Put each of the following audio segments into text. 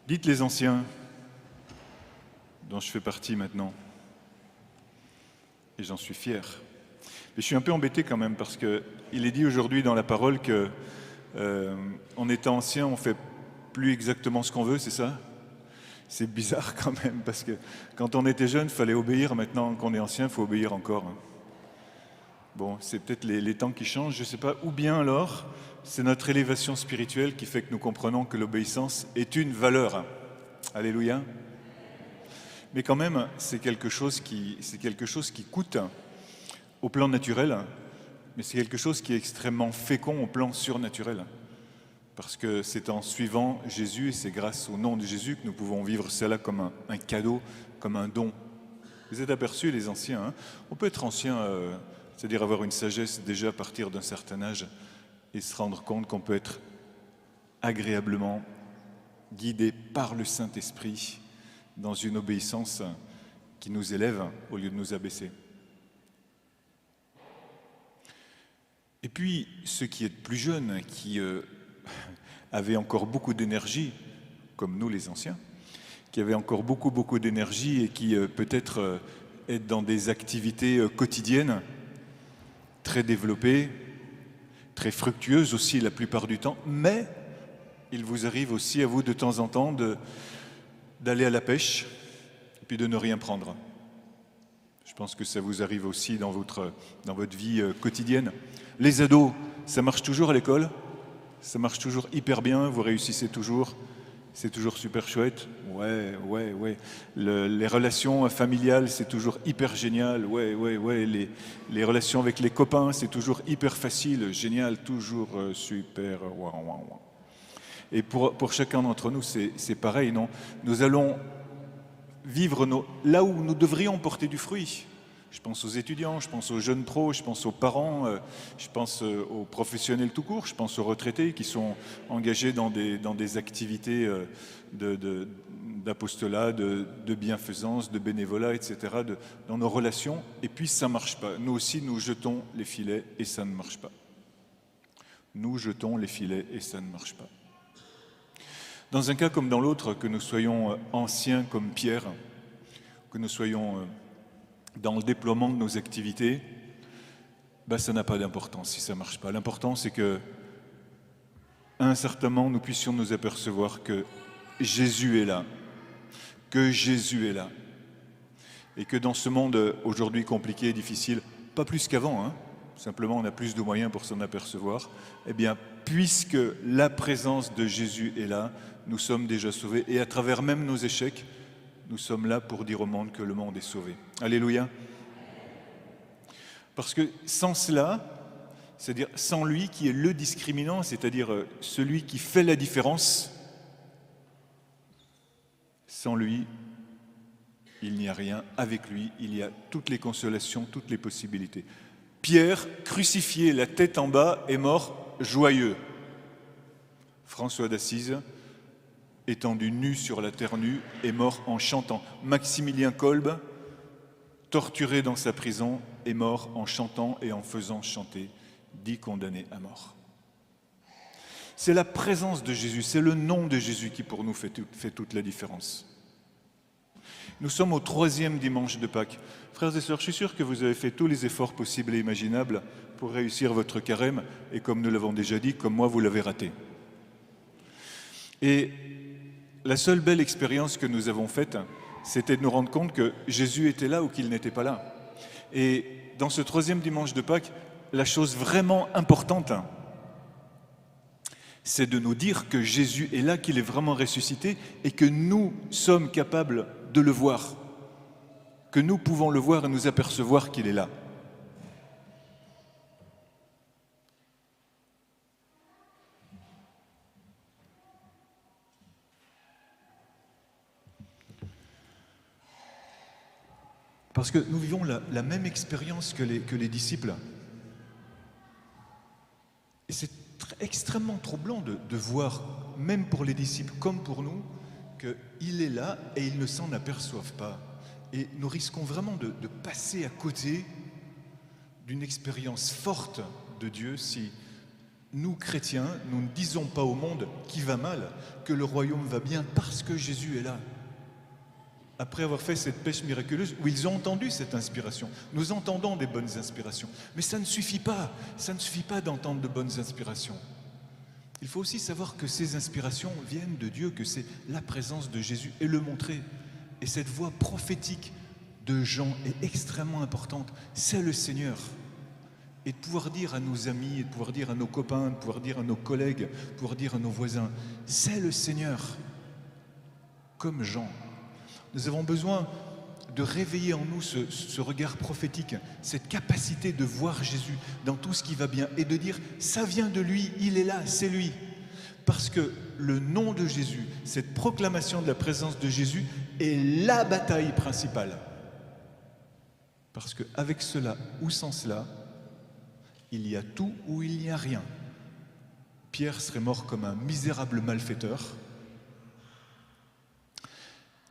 Dites les anciens, dont je fais partie maintenant, et j'en suis fier. Mais je suis un peu embêté quand même, parce qu'il est dit aujourd'hui dans la parole que en étant ancien, on fait plus exactement ce qu'on veut, c'est ça? C'est bizarre quand même, parce que quand on était jeune, il fallait obéir. Maintenant qu'on est ancien, il faut obéir encore. Bon, c'est peut-être les temps qui changent, je ne sais pas. Ou bien alors, c'est notre élévation spirituelle qui fait que nous comprenons que l'obéissance est une valeur. Alléluia. Mais quand même, c'est quelque chose qui coûte au plan naturel, mais c'est quelque chose qui est extrêmement fécond au plan surnaturel. Parce que c'est en suivant Jésus et c'est grâce au nom de Jésus que nous pouvons vivre cela comme un cadeau, comme un don. Vous êtes aperçus, les anciens, hein? On peut être ancien, c'est-à-dire avoir une sagesse déjà à partir d'un certain âge et se rendre compte qu'on peut être agréablement guidé par le Saint-Esprit dans une obéissance qui nous élève au lieu de nous abaisser. Et puis, ceux qui êtes plus jeunes, qui avaient encore beaucoup d'énergie, comme nous les anciens, qui avaient encore beaucoup d'énergie et qui peut-être êtes dans des activités quotidiennes très développées, très fructueuses aussi la plupart du temps, mais il vous arrive aussi à vous de temps en temps d'aller à la pêche et puis de ne rien prendre. Je pense que ça vous arrive aussi dans votre vie quotidienne. Les ados, ça marche toujours à l'école? Ça marche toujours hyper bien? Vous réussissez toujours? C'est toujours super chouette? Ouais. Les relations familiales, c'est toujours hyper génial. Ouais. Les relations avec les copains, c'est toujours hyper facile, génial, toujours super. Et pour chacun d'entre nous, c'est pareil, non? Nous allons vivre là où nous devrions porter du fruit. Je pense aux étudiants, je pense aux jeunes pros, je pense aux parents, je pense aux professionnels tout court, je pense aux retraités qui sont engagés dans des activités d'apostolat, de bienfaisance, de bénévolat, etc., dans nos relations. Et puis ça ne marche pas. Nous aussi, nous jetons les filets et ça ne marche pas. Nous jetons les filets et ça ne marche pas. Dans un cas comme dans l'autre, que nous soyons anciens comme Pierre, que nous soyons dans le déploiement de nos activités, ça n'a pas d'importance si ça ne marche pas. L'important, c'est que, à un certain moment, nous puissions nous apercevoir que Jésus est là, et que dans ce monde aujourd'hui compliqué et difficile, pas plus qu'avant, hein, simplement on a plus de moyens pour s'en apercevoir, eh bien, puisque la présence de Jésus est là, nous sommes déjà sauvés, et à travers même nos échecs, nous sommes là pour dire au monde que le monde est sauvé. Alléluia. Parce que sans cela, c'est-à-dire sans lui qui est le discriminant, c'est-à-dire celui qui fait la différence, sans lui, il n'y a rien. Avec lui, il y a toutes les consolations, toutes les possibilités. Pierre, crucifié, la tête en bas, est mort joyeux. François d'Assise, étendu nu sur la terre nue, est mort en chantant. Maximilien Kolbe, torturé dans sa prison, est mort en chantant et en faisant chanter 10 condamnés à mort. C'est la présence de Jésus, c'est le nom de Jésus qui pour nous fait toute la différence. Nous sommes au 3e dimanche de Pâques. Frères et sœurs, je suis sûr que vous avez fait tous les efforts possibles et imaginables pour réussir votre carême, et comme nous l'avons déjà dit, comme moi, vous l'avez raté. Et la seule belle expérience que nous avons faite, c'était de nous rendre compte que Jésus était là ou qu'il n'était pas là. Et dans ce 3e dimanche de Pâques, la chose vraiment importante, c'est de nous dire que Jésus est là, qu'il est vraiment ressuscité et que nous sommes capables de le voir, que nous pouvons le voir et nous apercevoir qu'il est là. Parce que nous vivons la même expérience que les disciples. Et c'est extrêmement troublant de voir, même pour les disciples comme pour nous, qu'il est là et ils ne s'en aperçoivent pas. Et nous risquons vraiment de passer à côté d'une expérience forte de Dieu si nous, chrétiens, nous ne disons pas au monde qui va mal, que le royaume va bien parce que Jésus est là. Après avoir fait cette pêche miraculeuse, où ils ont entendu cette inspiration. Nous entendons des bonnes inspirations. Mais ça ne suffit pas. Ça ne suffit pas d'entendre de bonnes inspirations. Il faut aussi savoir que ces inspirations viennent de Dieu, que c'est la présence de Jésus, et le montrer. Et cette voix prophétique de Jean est extrêmement importante. C'est le Seigneur. Et de pouvoir dire à nos amis, et de pouvoir dire à nos copains, de pouvoir dire à nos collègues, de pouvoir dire à nos voisins, c'est le Seigneur, comme Jean. Nous avons besoin de réveiller en nous ce regard prophétique, cette capacité de voir Jésus dans tout ce qui va bien et de dire, ça vient de lui, il est là, c'est lui. Parce que le nom de Jésus, cette proclamation de la présence de Jésus est la bataille principale. Parce qu'avec cela ou sans cela, il y a tout ou il n'y a rien. Pierre serait mort comme un misérable malfaiteur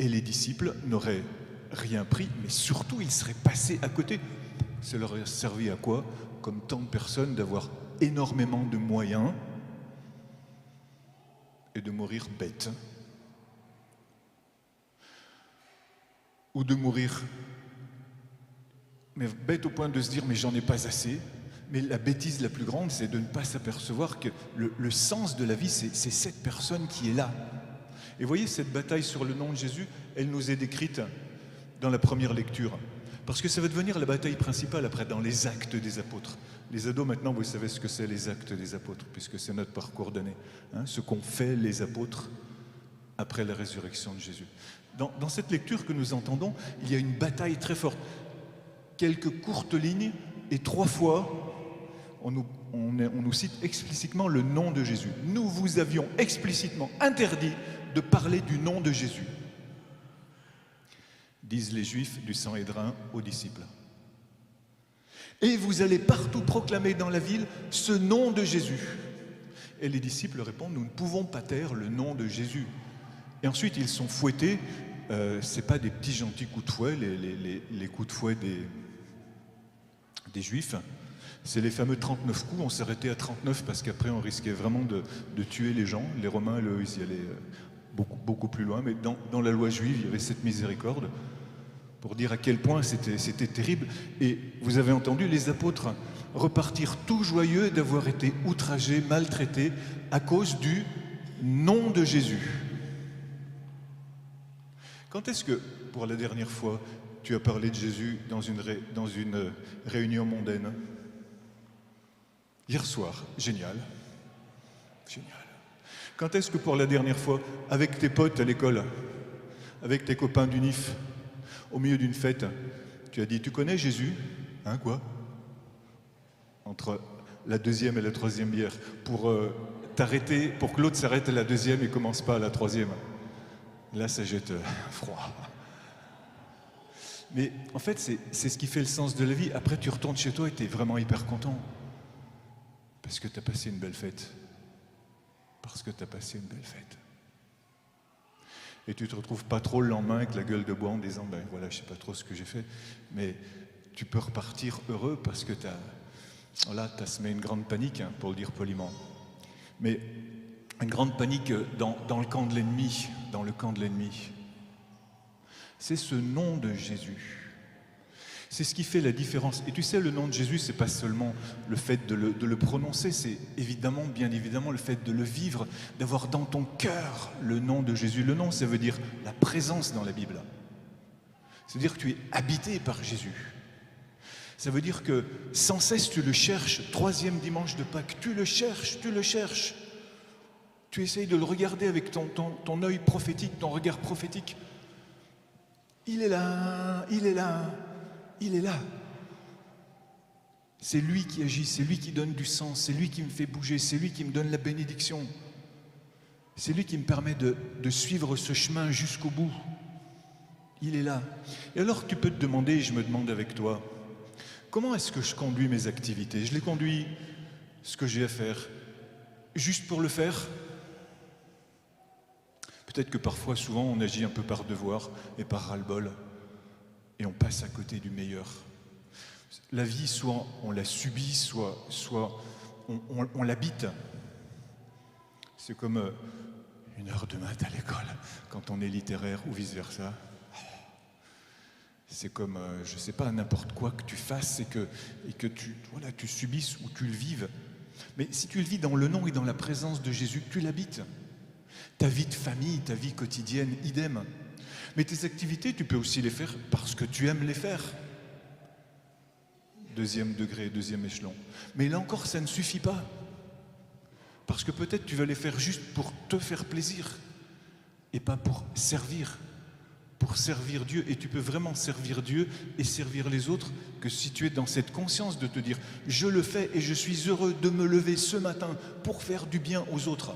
et les disciples n'auraient rien pris, mais surtout ils seraient passés à côté. Ça leur aurait servi à quoi? Comme tant de personnes, d'avoir énormément de moyens et de mourir bête. Ou de mourir mais bête au point de se dire mais j'en ai pas assez. Mais la bêtise la plus grande, c'est de ne pas s'apercevoir que le sens de la vie, c'est cette personne qui est là. Et voyez, cette bataille sur le nom de Jésus, elle nous est décrite dans la première lecture. Parce que ça va devenir la bataille principale après dans les actes des apôtres. Les ados, maintenant, vous savez ce que c'est les actes des apôtres, puisque c'est notre parcours d'année. Hein, ce qu'ont fait les apôtres après la résurrection de Jésus. Dans cette lecture que nous entendons, il y a une bataille très forte. Quelques courtes lignes, et 3 fois, on nous cite explicitement le nom de Jésus. Nous vous avions explicitement interdit de parler du nom de Jésus, disent les Juifs du Sanhédrin aux disciples. Et vous allez partout proclamer dans la ville ce nom de Jésus. Et les disciples répondent, nous ne pouvons pas taire le nom de Jésus. Et ensuite, ils sont fouettés. Ce n'est pas des petits gentils coups de fouet, les coups de fouet des Juifs. C'est les fameux 39 coups. On s'arrêtait à 39 parce qu'après, on risquait vraiment de tuer les gens. Les Romains, eux, ils y allaient beaucoup plus loin. Mais dans la loi juive, il y avait cette miséricorde pour dire à quel point c'était terrible. Et vous avez entendu les apôtres repartir tout joyeux d'avoir été outragés, maltraités à cause du nom de Jésus. Quand est-ce que, pour la dernière fois, tu as parlé de Jésus dans une réunion mondaine? Hier soir. Génial. Génial. Quand est-ce que, pour la dernière fois, avec tes potes à l'école, avec tes copains du NIF, au milieu d'une fête, tu as dit, tu connais Jésus? Hein, quoi? Entre la 2e et la 3e bière, pour t'arrêter, pour que l'autre s'arrête à la 2e et commence pas à la 3e. Là, ça jette froid. Mais en fait, c'est ce qui fait le sens de la vie. Après, tu retournes chez toi et tu es vraiment hyper content. Parce que tu as passé une belle fête. Parce que tu as passé une belle fête. Et tu te retrouves pas trop le lendemain avec la gueule de bois en disant, ben voilà, je sais pas trop ce que j'ai fait. Mais tu peux repartir heureux parce que t'as semé une grande panique, hein, pour le dire poliment. Mais une grande panique dans le camp de l'ennemi, dans le camp de l'ennemi. C'est ce nom de Jésus. C'est ce qui fait la différence. Et tu sais, le nom de Jésus, c'est pas seulement le fait de le prononcer, c'est évidemment, bien évidemment, le fait de le vivre, d'avoir dans ton cœur le nom de Jésus. Le nom, ça veut dire la présence dans la Bible. C'est-à-dire que tu es habité par Jésus. Ça veut dire que sans cesse tu le cherches. 3e dimanche de Pâques, tu le cherches, tu le cherches. Tu essayes de le regarder avec ton œil prophétique, ton regard prophétique. Il est là, il est là, il est là. C'est lui qui agit, c'est lui qui donne du sens, c'est lui qui me fait bouger, c'est lui qui me donne la bénédiction. C'est lui qui me permet de suivre ce chemin jusqu'au bout. Il est là. Et alors tu peux te demander, et je me demande avec toi, comment est-ce que je conduis mes activités? Je les conduis, ce que j'ai à faire, juste pour le faire? Peut-être que parfois, souvent, on agit un peu par devoir et par ras-le-bol, et on passe à côté du meilleur. La vie, soit on la subit, soit on l'habite. C'est comme 1 heure de maths à l'école, quand on est littéraire ou vice-versa. C'est comme, je ne sais pas, n'importe quoi que tu fasses et que tu subisses ou tu le vives. Mais si tu le vis dans le nom et dans la présence de Jésus, tu l'habites. Ta vie de famille, ta vie quotidienne, idem. Mais tes activités, tu peux aussi les faire parce que tu aimes les faire. 2e degré, 2e échelon. Mais là encore, ça ne suffit pas. Parce que peut-être tu vas les faire juste pour te faire plaisir et pas pour servir Dieu. Et tu peux vraiment servir Dieu et servir les autres que si tu es dans cette conscience de te dire « Je le fais et je suis heureux de me lever ce matin pour faire du bien aux autres.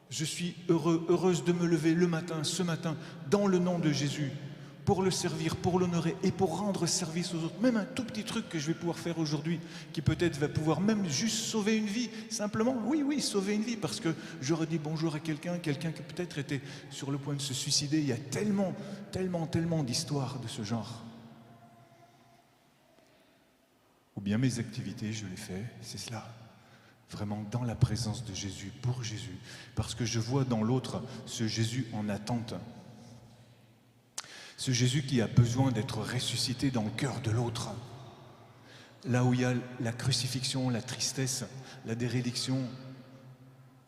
Je suis heureuse de me lever le matin, ce matin, dans le nom de Jésus, pour le servir, pour l'honorer et pour rendre service aux autres. Même un tout petit truc que je vais pouvoir faire aujourd'hui, qui peut-être va pouvoir même juste sauver une vie, simplement, oui, sauver une vie, parce que j'aurais dit bonjour à quelqu'un qui peut-être était sur le point de se suicider. Il y a tellement d'histoires de ce genre. Ou bien mes activités, je les fais, c'est cela. Vraiment dans la présence de Jésus, pour Jésus, parce que je vois dans l'autre ce Jésus en attente. Ce Jésus qui a besoin d'être ressuscité dans le cœur de l'autre. Là où il y a la crucifixion, la tristesse, la déréliction,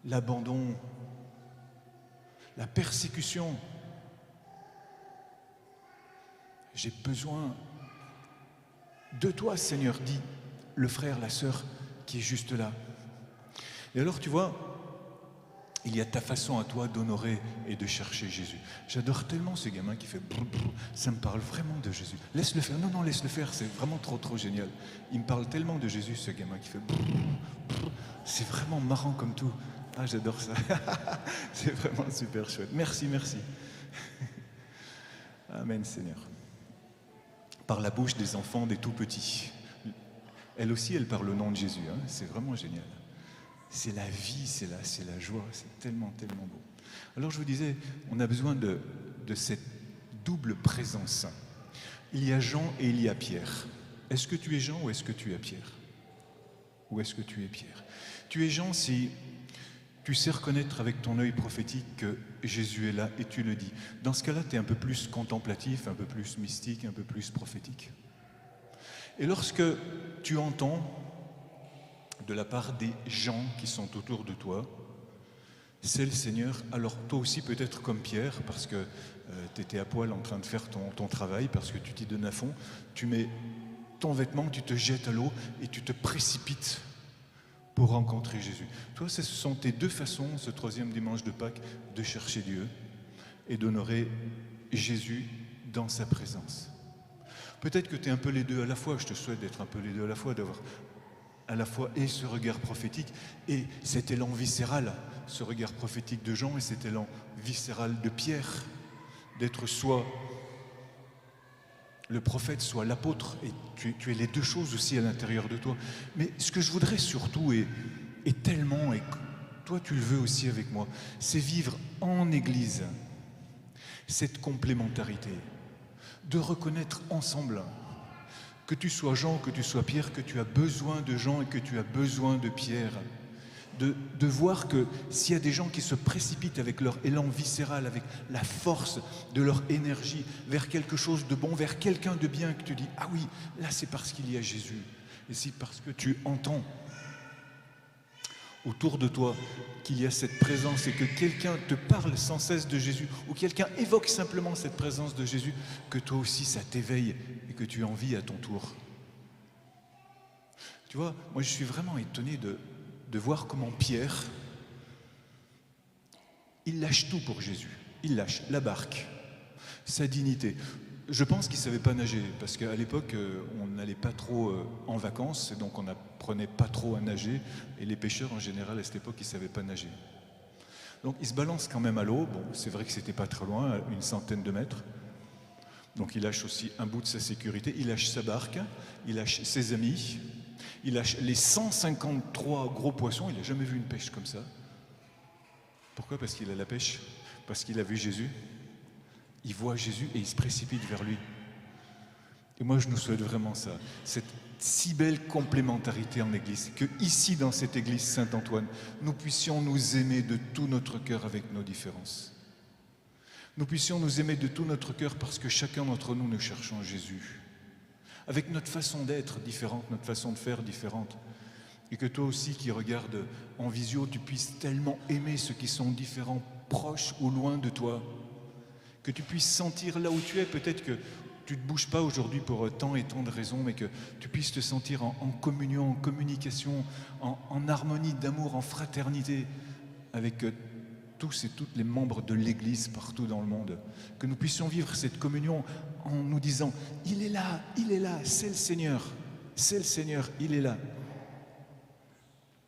l'abandon, la persécution. J'ai besoin de toi, Seigneur, dit le frère, la sœur qui est juste là. Et alors, tu vois, il y a ta façon à toi d'honorer et de chercher Jésus. J'adore tellement ce gamin qui fait brr, brr, ça me parle vraiment de Jésus. Laisse-le faire. Non, laisse-le faire, c'est vraiment trop génial. Il me parle tellement de Jésus, ce gamin qui fait brr, brr. C'est vraiment marrant comme tout. Ah, j'adore ça. C'est vraiment super chouette. Merci. Amen, Seigneur. Par la bouche des enfants, des tout petits. Elle aussi, elle parle au nom de Jésus. Hein. C'est vraiment génial. C'est la vie, c'est la joie, c'est tellement beau. Alors je vous disais, on a besoin de cette double présence. Il y a Jean et il y a Pierre. Est-ce que tu es Jean ou est-ce que tu es Pierre? Ou est-ce que tu es Pierre? Tu es Jean si tu sais reconnaître avec ton œil prophétique que Jésus est là et tu le dis. Dans ce cas-là, tu es un peu plus contemplatif, un peu plus mystique, un peu plus prophétique. Et lorsque tu entends de la part des gens qui sont autour de toi, c'est le Seigneur. Alors toi aussi peut-être comme Pierre, parce que tu étais à poil en train de faire ton travail, parce que tu t'y donnes à fond, tu mets ton vêtement, tu te jettes à l'eau et tu te précipites pour rencontrer Jésus. Toi, ce sont tes deux façons, ce 3e dimanche de Pâques, de chercher Dieu et d'honorer Jésus dans sa présence. Peut-être que tu es un peu les deux à la fois, je te souhaite d'être un peu les deux à la fois, d'avoir à la fois et ce regard prophétique et cet élan viscéral, ce regard prophétique de Jean et cet élan viscéral de Pierre, d'être soit le prophète, soit l'apôtre, et tu es les deux choses aussi à l'intérieur de toi. Mais ce que je voudrais surtout, et tellement, et toi tu le veux aussi avec moi, c'est vivre en Église cette complémentarité, de reconnaître ensemble que tu sois Jean, que tu sois Pierre, que tu as besoin de Jean et que tu as besoin de Pierre. De voir que s'il y a des gens qui se précipitent avec leur élan viscéral, avec la force de leur énergie vers quelque chose de bon, vers quelqu'un de bien, que tu dis « Ah oui, là c'est parce qu'il y a Jésus ». Et c'est parce que tu entends autour de toi qu'il y a cette présence et que quelqu'un te parle sans cesse de Jésus ou quelqu'un évoque simplement cette présence de Jésus, que toi aussi ça t'éveille et que tu as envie à ton tour. Tu vois, moi je suis vraiment étonné de voir comment Pierre, il lâche tout pour Jésus. Il lâche la barque, sa dignité. Je pense qu'il ne savait pas nager, parce qu'à l'époque, on n'allait pas trop en vacances, et donc on n'apprenait pas trop à nager, et les pêcheurs en général à cette époque, ils ne savaient pas nager. Donc il se balance quand même à l'eau, bon, c'est vrai que c'était pas très loin, à une centaine de mètres, donc il lâche aussi un bout de sa sécurité, il lâche sa barque, il lâche ses amis, il lâche les 153 gros poissons, il n'a jamais vu une pêche comme ça. Pourquoi? Parce qu'il a la pêche, parce qu'il a vu Jésus. Il voit Jésus et il se précipite vers lui. Et moi, je nous souhaite vraiment ça, cette si belle complémentarité en Église, que ici, dans cette Église Saint-Antoine, nous puissions nous aimer de tout notre cœur avec nos différences. Nous puissions nous aimer de tout notre cœur parce que chacun d'entre nous, nous cherchons Jésus. Avec notre façon d'être différente, notre façon de faire différente. Et que toi aussi qui regardes en visio, tu puisses tellement aimer ceux qui sont différents, proches ou loin de toi. Que tu puisses sentir là où tu es, peut-être que tu ne te bouges pas aujourd'hui pour tant et tant de raisons, mais que tu puisses te sentir en communion, en communication, en harmonie d'amour, en fraternité avec tous et toutes les membres de l'Église partout dans le monde. Que nous puissions vivre cette communion en nous disant « Il est là, c'est le Seigneur, il est là ».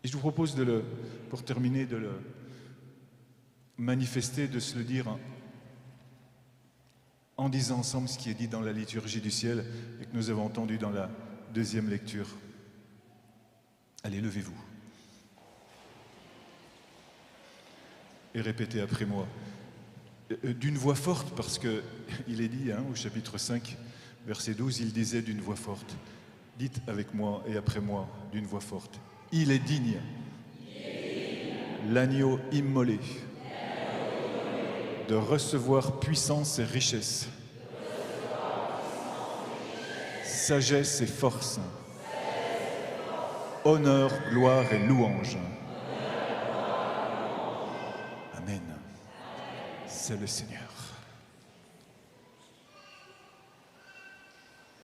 Et je vous propose pour terminer, de le manifester, de se le dire en disant ensemble ce qui est dit dans la liturgie du ciel et que nous avons entendu dans la deuxième lecture. Allez, levez-vous. Et répétez après moi, d'une voix forte, parce qu'il est dit au chapitre 5, verset 12, il disait d'une voix forte. Dites avec moi et après moi d'une voix forte. Il est digne, l'agneau immolé, de recevoir puissance et richesse, sagesse et force, honneur, gloire et louange. Amen. C'est le Seigneur.